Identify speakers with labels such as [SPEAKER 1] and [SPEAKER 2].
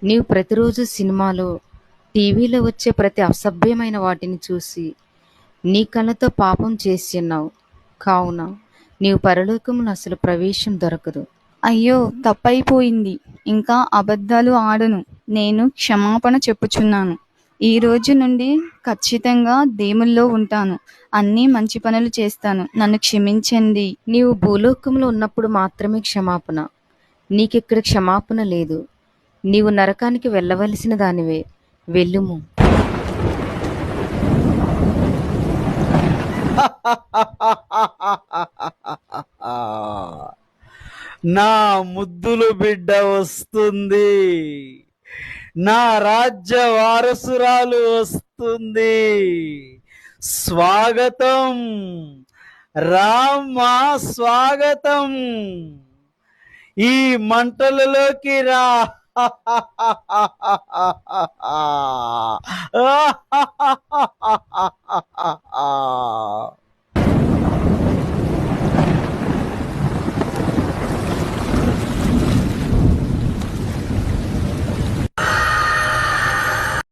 [SPEAKER 1] నీవు ప్రతిరోజు సినిమాలో, టీవీలో వచ్చే ప్రతి అసభ్యమైన వాటిని చూసి నీ కళ్ళతో పాపం చేస్తున్నావు. కావున నీవు పరలోకములో అసలు ప్రవేశం దొరకదు.
[SPEAKER 2] అయ్యో, తప్పైపోయింది. ఇంకా అబద్ధాలు ఆడను. నేను క్షమాపణ చెప్పుచున్నాను. ఈ రోజు నుండి ఖచ్చితంగా దేవుల్లో ఉంటాను. అన్నీ మంచి పనులు చేస్తాను. నన్ను క్షమించండి.
[SPEAKER 1] నీవు భూలోకంలో ఉన్నప్పుడు మాత్రమే క్షమాపణ. నీకిక్కడ క్షమాపణ లేదు. నీవు నరకానికి వెళ్ళవలసిన దానివే. వెళ్ళుము.
[SPEAKER 3] నా ముద్దులు బిడ్డ వస్తుంది. నా రాజ్య వారసురాలు వస్తుంది. స్వాగతం రామ్మా, స్వాగతం. ఈ మంటలలోకి రా.